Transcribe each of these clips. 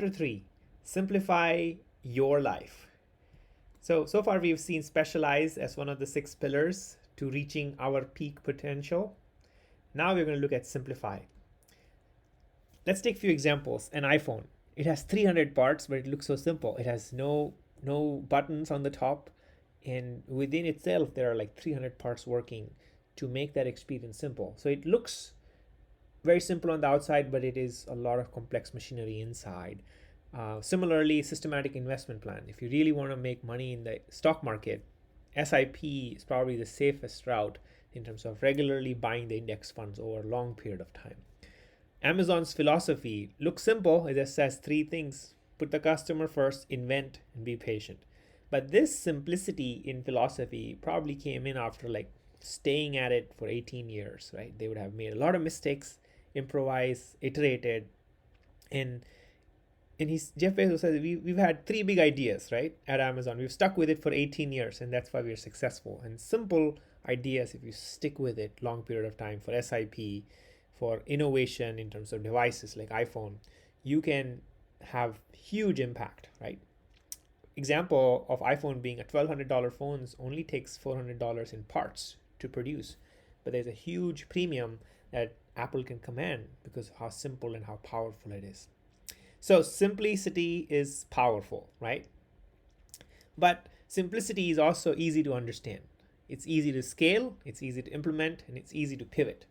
Chapter 3, Simplify Your Life. So far we've seen specialize as one of the 6 pillars to reaching our peak potential. Now we're going to look at simplify. Let's take a few examples. An iPhone. It has 300 parts, but it looks so simple. It has no buttons on the top, and within itself there are like 300 parts working to make that experience simple. So it looks very simple on the outside, but it is a lot of complex machinery inside. Similarly, systematic investment plan. If you really want to make money in the stock market, SIP is probably the safest route in terms of regularly buying the index funds over a long period of time. Amazon's philosophy looks simple. It just says 3 things: put the customer first, invent, and be patient. But this simplicity in philosophy probably came in after like staying at it for 18 years, right? They would have made a lot of mistakes, improvised, iterated, and Jeff Bezos says we've had 3 big ideas, right, at Amazon. We've stuck with it for 18 years, and that's why we're successful. And simple ideas, if you stick with it long period of time, for SIP, for innovation in terms of devices like iPhone, you can have huge impact, right? Example of iPhone being a $1,200 phones only takes $400 in parts to produce, but there's a huge premium that Apple can command because of how simple and how powerful it is. So simplicity is powerful, right? But simplicity is also easy to understand. It's easy to scale, it's easy to implement, and it's easy to pivot.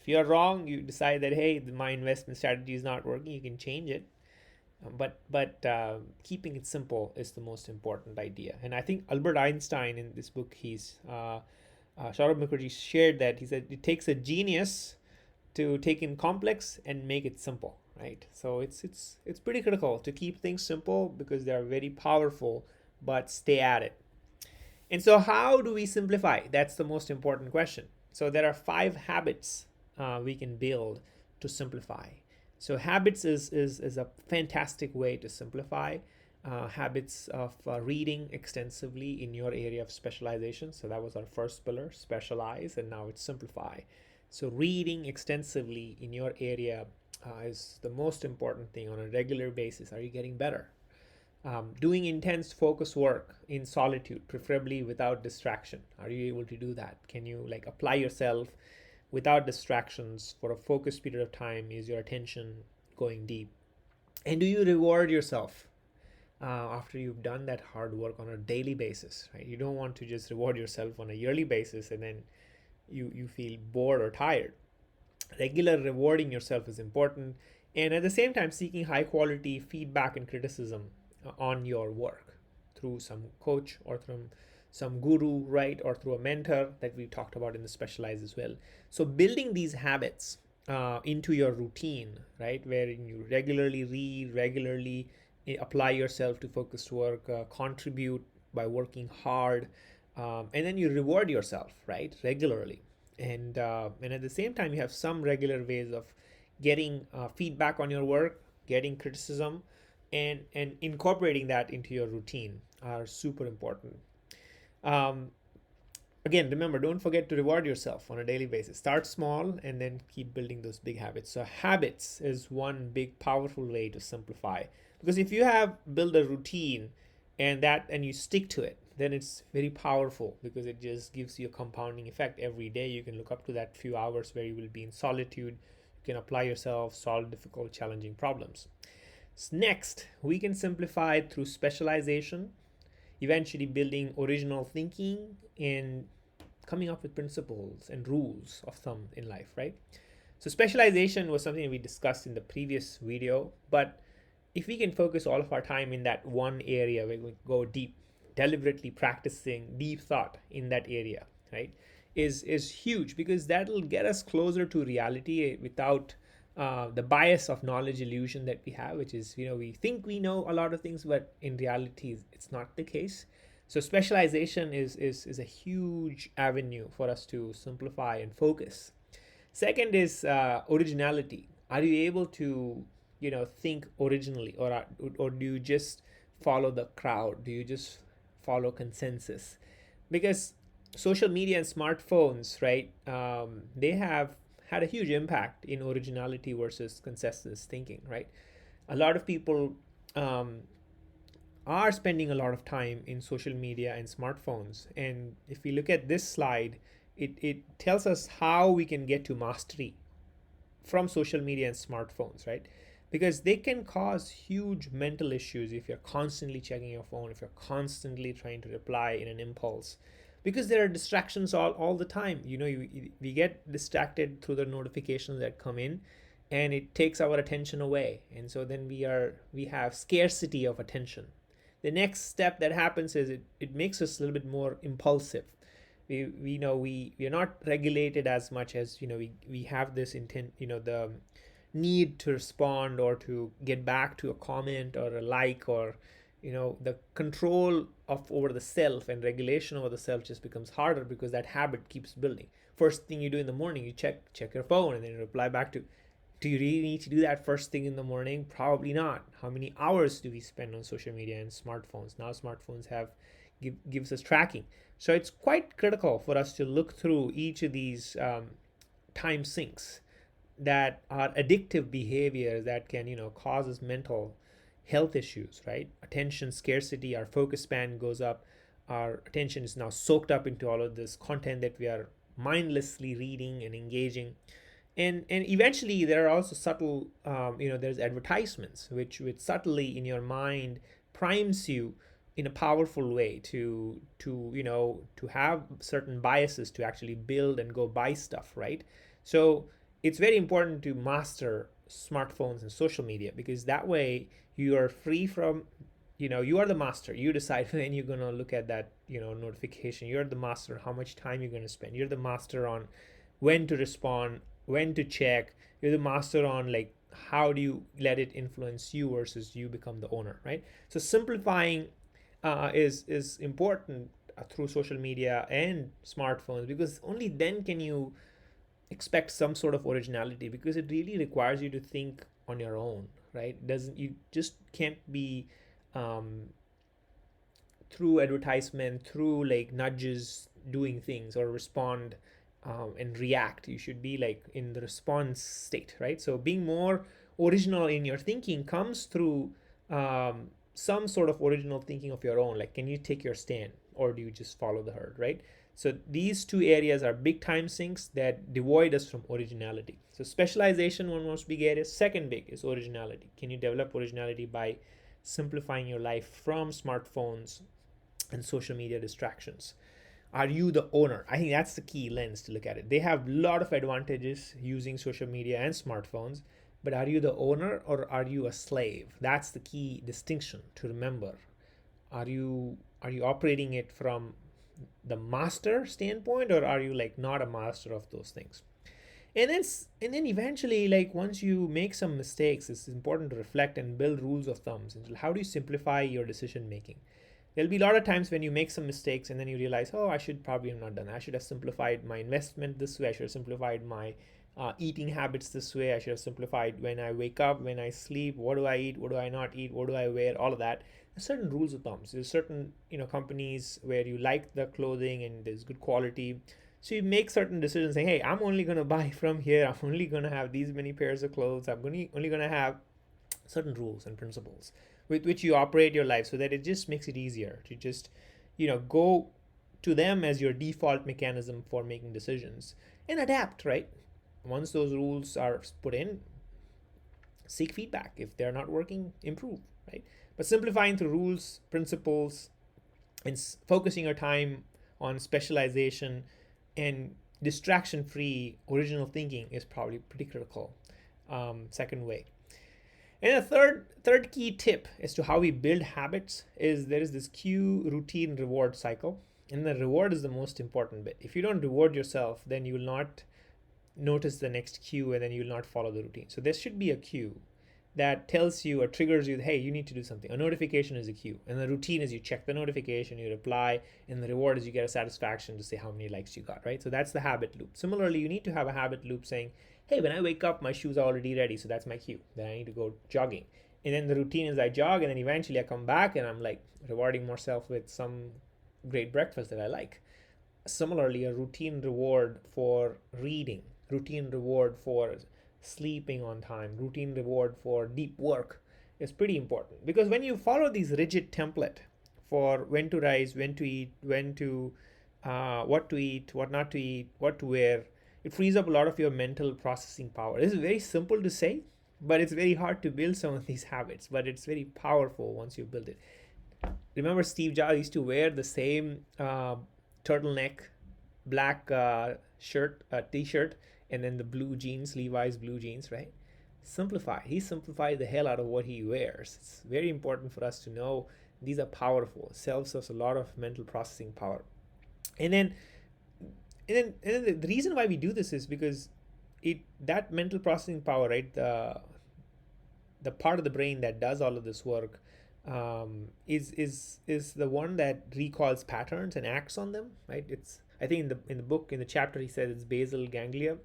If you're wrong, you decide that, hey, my investment strategy is not working, you can change it. But keeping it simple is the most important idea. And I think Albert Einstein, in this book, Saurabh Mukherjee shared that. He said it takes a genius to take in complex and make it simple, right? So it's pretty critical to keep things simple because they are very powerful, but stay at it. And so how do we simplify? That's the most important question. So there are 5 habits we can build to simplify. So habits is a fantastic way to simplify. Habits of reading extensively in your area of specialization. So that was our first pillar, specialize, and now it's simplify. So reading extensively in your area is the most important thing on a regular basis. Are you getting better? Doing intense focus work in solitude, preferably without distraction. Are you able to do that? Can you like apply yourself without distractions for a focused period of time? Is your attention going deep? And do you reward yourself after you've done that hard work on a daily basis, right? You don't want to just reward yourself on a yearly basis and then you feel bored or tired. Regular rewarding yourself is important, and at the same time seeking high quality feedback and criticism on your work through some coach or through some guru, right, or through a mentor that we talked about in the specialize as well. So building these habits into your routine, right, wherein you regularly read, regularly apply yourself to focused work, contribute by working hard, and then you reward yourself, right, regularly. And at the same time, you have some regular ways of getting feedback on your work, getting criticism, and incorporating that into your routine are super important. Um, Again, remember, don't forget to reward yourself on a daily basis. Start small and then keep building those big habits. So habits is one big powerful way to simplify, because if you have built a routine and you stick to it, then it's very powerful because it just gives you a compounding effect. Every day you can look up to that few hours where you will be in solitude. You can apply yourself, solve difficult, challenging problems. Next, we can simplify through specialization, eventually building original thinking and coming up with principles and rules of thumb in life, right? So specialization was something we discussed in the previous video, but if we can focus all of our time in that one area, we go deep, deliberately practicing deep thought in that area, right, is huge, because that'll get us closer to reality without the bias of knowledge illusion that we have, which is, we think we know a lot of things, but in reality, it's not the case. So specialization is a huge avenue for us to simplify and focus. Second is originality. Are you able to, think originally, or do you just follow the crowd? Do you just follow consensus? Because social media and smartphones, right? They have had a huge impact in originality versus consensus thinking, right? A lot of people um, are spending a lot of time in social media and smartphones. And if we look at this slide, it tells us how we can get to mastery from social media and smartphones, right? Because they can cause huge mental issues if you're constantly checking your phone, if you're constantly trying to reply in an impulse, because there are distractions all the time. We get distracted through the notifications that come in, and it takes our attention away, and so then we have scarcity of attention. The next step that happens is it makes us a little bit more impulsive. We are not regulated as much as we have this intent, the need to respond or to get back to a comment or a like, or the control of over the self and regulation over the self just becomes harder because that habit keeps building. First thing you do in the morning, you check your phone and then you reply back to. Do you really need to do that first thing in the morning? Probably not. How many hours do we spend on social media and smartphones? Now smartphones gives us tracking. So it's quite critical for us to look through each of these time sinks that are addictive behaviors that can cause us mental health issues, right? Attention scarcity, our focus span goes up, our attention is now soaked up into all of this content that we are mindlessly reading and engaging. And eventually there are also subtle, there's advertisements which subtly in your mind primes you in a powerful way to have certain biases to actually build and go buy stuff, right? So it's very important to master smartphones and social media, because that way you are free from, you are the master. You decide when you're going to look at that notification. You're the master on how much time you're going to spend. You're the master on when to respond, when to check. You're the master on like how do you let it influence you versus you become the owner, right? So simplifying is important through social media and smartphones, because only then can you expect some sort of originality, because it really requires you to think on your own, right? Doesn't You just can't be um, through advertisement, through like nudges, doing things or respond and react. You should be like in the response state, right? So being more original in your thinking comes through some sort of original thinking of your own. Like, can you take your stand or do you just follow the herd, right? So these two areas are big time sinks that devoid us from originality. So specialization, one most big area. Second big is originality. Can you develop originality by simplifying your life from smartphones and social media distractions? Are you the owner? I think that's the key lens to look at it. They have a lot of advantages using social media and smartphones, but are you the owner or are you a slave? That's the key distinction to remember. Are you operating it from the master standpoint, or are you like not a master of those things? And then eventually, like once you make some mistakes, it's important to reflect and build rules of thumbs. And how do you simplify your decision making? There'll be a lot of times when you make some mistakes and then you realize, oh, I should probably have not done that. I should have simplified my investment this way. I should have simplified my eating habits this way. I should have simplified when I wake up, when I sleep, what do I eat, what do I not eat, what do I wear, all of that. There's certain rules of thumbs. There's certain companies where you like the clothing and there's good quality. So you make certain decisions saying, hey, I'm only going to buy from here. I'm only going to have these many pairs of clothes. Only going to have certain rules and principles with which you operate your life, so that it just makes it easier to just go to them as your default mechanism for making decisions and adapt, right? Once those rules are put in, seek feedback. If they're not working, improve, right? But simplifying through rules, principles, and focusing your time on specialization and distraction free original thinking is probably pretty critical. Second way. And a third key tip as to how we build habits is there is this cue, routine, reward cycle. And the reward is the most important bit. If you don't reward yourself, then you will not notice the next cue, and then you will not follow the routine. So there should be a cue that tells you or triggers you, hey, you need to do something. A notification is a cue, and the routine is you check the notification, you reply, and the reward is you get a satisfaction to say how many likes you got, right? So that's the habit loop. Similarly, you need to have a habit loop saying, hey, when I wake up, my shoes are already ready, so that's my cue. Then I need to go jogging. And then the routine is I jog, and then eventually I come back and I'm like rewarding myself with some great breakfast that I like. Similarly, a routine reward for reading, routine reward for sleeping on time, routine reward for deep work, is pretty important, because when you follow these rigid template for when to rise, when to eat, when to eat, what not to eat, what to wear, it frees up a lot of your mental processing power. This is very simple to say, but it's very hard to build some of these habits, but it's very powerful once you build it. Remember, Steve Jobs used to wear the same turtleneck, black t-shirt, and then the blue jeans, Levi's blue jeans, right? Simplify. He simplified the hell out of what he wears. It's very important for us to know these are powerful. Saves us a lot of mental processing power. And then, the reason why we do this is because that mental processing power, right? The part of the brain that does all of this work is the one that recalls patterns and acts on them, right? It's, I think in the book, in the chapter, he said it's basal ganglia,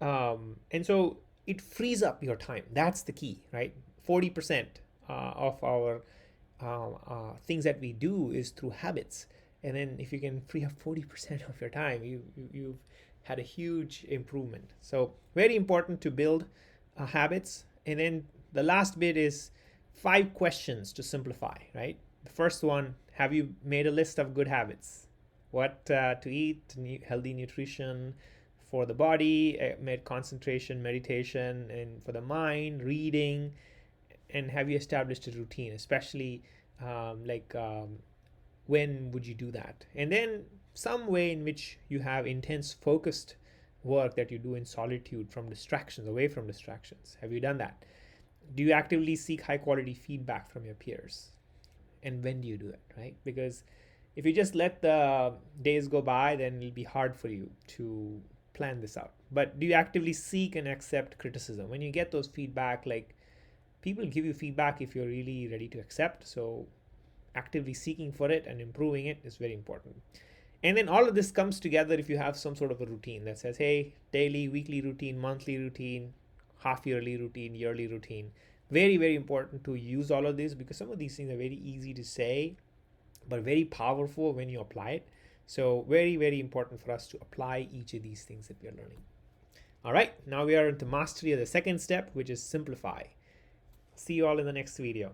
and so it frees up your time. That's the key, right? 40% of our things that we do is through habits, and then if you can free up 40% of your time, you've had a huge improvement. So very important to build habits. And then the last bit is 5 questions to simplify, right? The first one, have you made a list of good habits? What to eat, healthy nutrition for the body, concentration, meditation, and for the mind, reading. And have you established a routine, especially when would you do that? And then some way in which you have intense focused work that you do in solitude, from distractions, away from distractions. Have you done that? Do you actively seek high quality feedback from your peers? And when do you do it, right? Because if you just let the days go by, then it'll be hard for you to plan this out. But do you actively seek and accept criticism? When you get those feedback, like, people give you feedback if you're really ready to accept. So actively seeking for it and improving it is very important. And then all of this comes together if you have some sort of a routine that says, hey, daily, weekly routine, monthly routine, half yearly routine, yearly routine. Very, very important to use all of this, because some of these things are very easy to say, but very powerful when you apply it. So very, very important for us to apply each of these things that we are learning. All right, now we are into mastery of the second step, which is simplify. See you all in the next video.